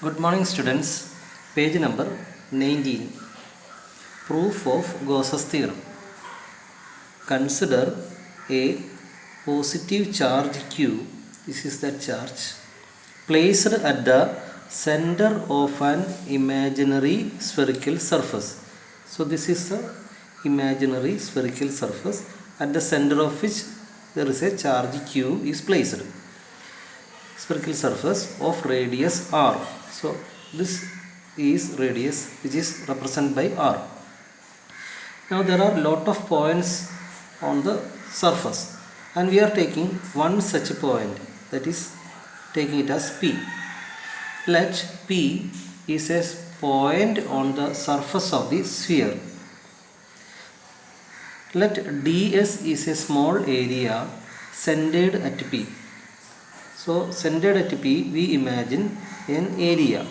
Good morning, students. Page number 19. Proof of Gauss's theorem. Consider a positive charge Q. This is the charge placed at the center of an imaginary spherical surface. So this is the imaginary spherical surface at the center of which there is a charge Q is placed. Spherical surface of radius r. So this is radius which is represented by r. Now there are lot of points on the surface and we are taking one such point, that is taking it as P. Let P is a point on the surface of the sphere. Let ds is a small area centered at P. So centered at P, we imagine an area.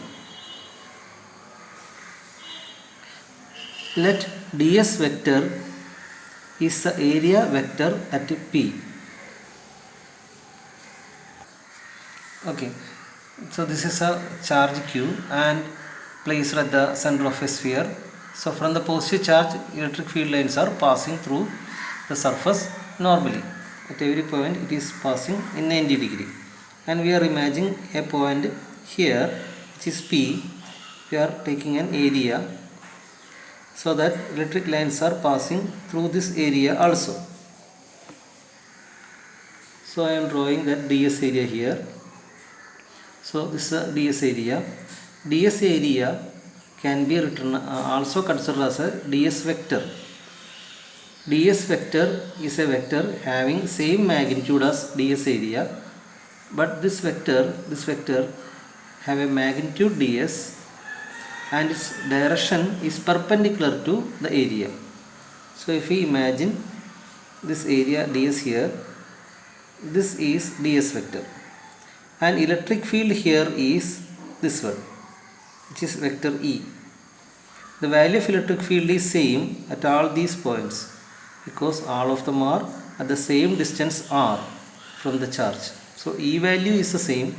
Let ds vector is the area vector at P. Okay, so this is a charge Q and placed at the center of a sphere. So from the positive charge, electric field lines are passing through the surface normally. At every point it is passing in 90 degree. And we are imagining a point here which is P. We are taking an area so that electric lines are passing through this area also. So I am drawing that ds area here. So this is a ds area. ds area can be written also considered as a ds vector. ds vector is a vector having same magnitude as ds area, but this vector have a magnitude ds and its direction is perpendicular to the area. So if we imagine this area ds here, this is ds vector, and electric field here is this one, which is vector E. The value of electric field is same at all these points because all of them are at the same distance r from the charge. So E value is the same,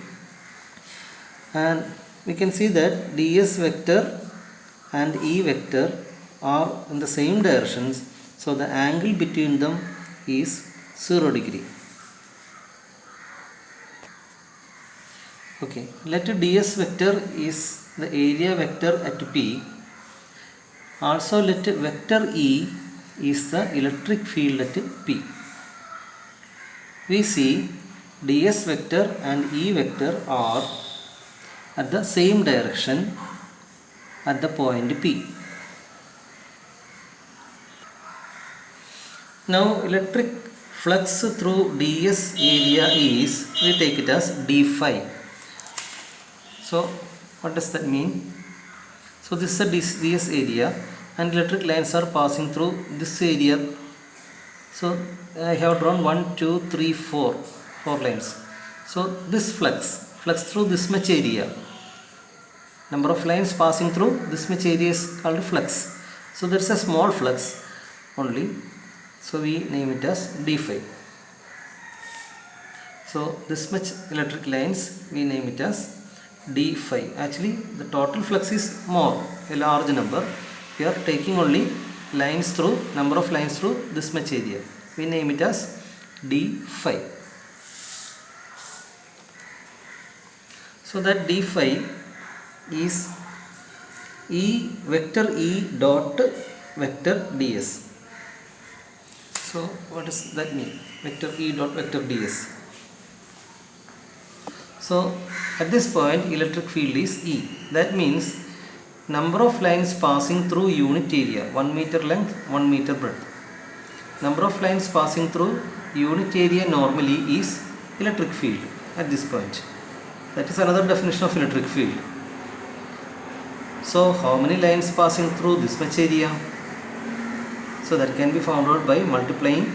and we can see that ds vector and E vector are in the same directions, so the angle between them is 0 degree. Okay, let ds vector is the area vector at P. Also let vector E is the electric field at P. We see ds vector and E vector are at the same direction at the point P. Now electric flux through ds area is, we take it as d phi. So what does that mean? So this is a ds area and electric lines are passing through this area. So I have drawn 1, 2, 3, 4 lines. So this flux through this much area, number of lines passing through this much area is called flux. So there is a small flux only, so we name it as d phi. So this much electric lines we name it as d phi. Actually the total flux is more, a large number. We are taking only lines through, number of lines through this much area. We name it as d phi. So that d phi is E vector E dot vector ds. So what does that mean? Vector E dot vector ds. So at this point electric field is E. That means number of lines passing through unit area, 1 meter length, 1 meter breadth. Number of lines passing through unit area normally is electric field at this point. That is another definition of electric field. So how many lines passing through this much area? So that can be found out by multiplying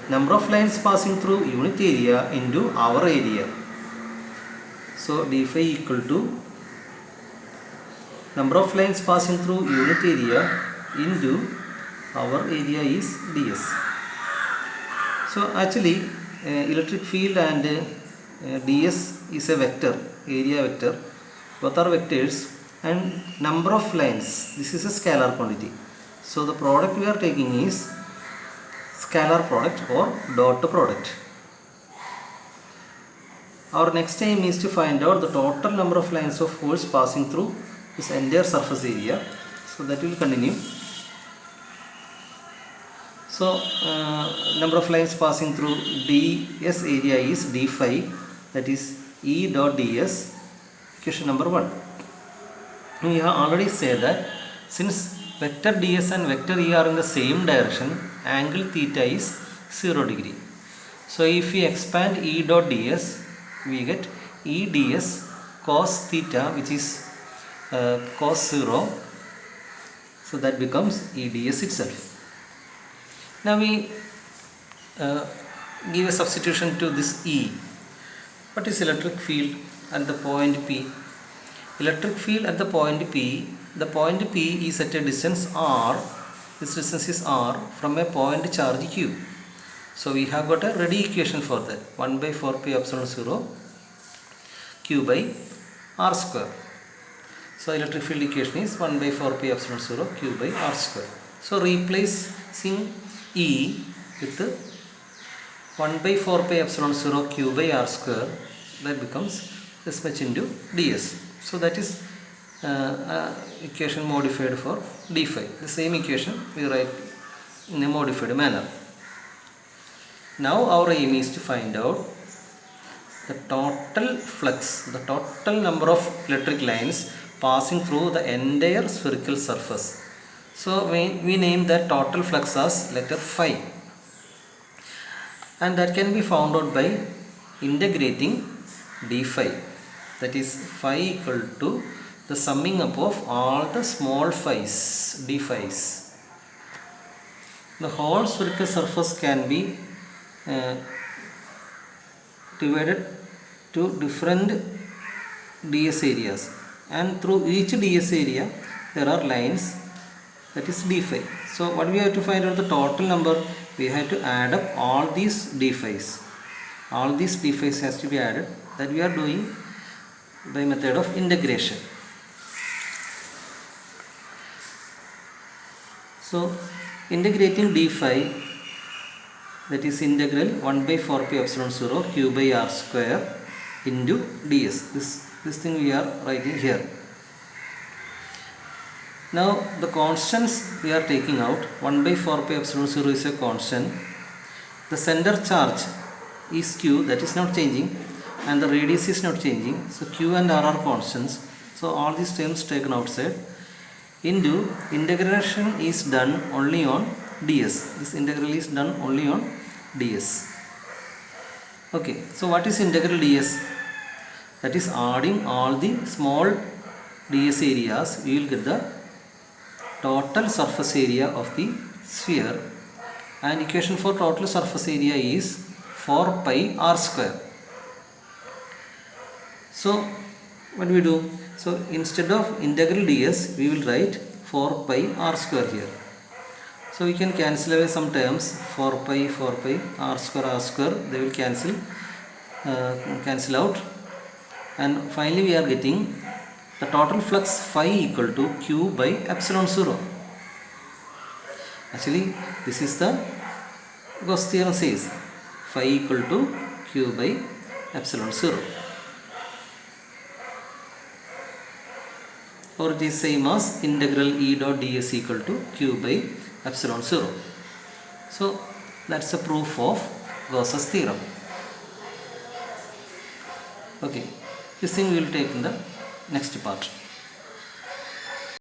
number of lines passing through unit area into our area. So d phi equal to number of lines passing through unit area into our area is ds. So actually electric field and ds is a vector, area vector, both are vectors, and number of lines, this is a scalar quantity. So the product we are taking is scalar product or dot product. Our next aim is to find out the total number of lines of force passing through this entire surface area. So that will continue. So number of lines passing through ds area is d phi, that is E dot ds, equation number 1. We have already said that since vector ds and vector E are in the same direction, angle theta is 0 degree. So if we expand E dot ds, we get E ds cos theta, which is cos 0. So that becomes E ds itself. Now we give a substitution to this E. What is electric field at the point P? Electric field at the point P, the point P is at a distance r, this distance is r, from a point charge q. So we have got a ready equation for that, 1 by 4 pi epsilon 0 q by r square. So electric field equation is 1 by 4 pi epsilon 0 q by r square. So replacing E with 1 by 4 pi epsilon 0 q by r square, that becomes this much into ds. So that is equation modified for d phi. The same equation we write in a modified manner. Now our aim is to find out the total flux, the total number of electric lines passing through the entire spherical surface. So we name that total flux as letter phi, and that can be found out by integrating d phi, that is phi equal to the summing up of all the small phi's, d phi's. The whole spherical surface can be divided to different ds areas, and through each ds area there are lines, that is d phi. So what we have to find out the total number, we have to add up all these d phi's. All these d phi's has to be added. That we are doing by method of integration. So integrating d phi, that is integral 1 by 4 pi epsilon 0 q by r square into ds. This thing we are writing here. Now the constants we are taking out, 1 by 4 pi epsilon 0 is a constant. The center charge is q, that is not changing, and the radius is not changing. So q and r are constants. So all these terms taken outside. Into integration is done only on ds. This integral is done only on ds. Okay, so what is integral ds? That is adding all the small ds areas, we will get the total surface area of the sphere, and equation for total surface area is 4 pi r square. So what we do? So instead of integral ds, we will write 4 pi r square here. So we can cancel away some terms, 4 pi, r square, they will cancel out, and finally we are getting the total flux phi equal to q by epsilon 0. Actually this is the Gauss theorem says phi equal to q by epsilon 0, or it is same as integral E dot ds equal to q by epsilon 0. So that's a proof of Gauss's theorem. Okay, this thing we will take in the next part.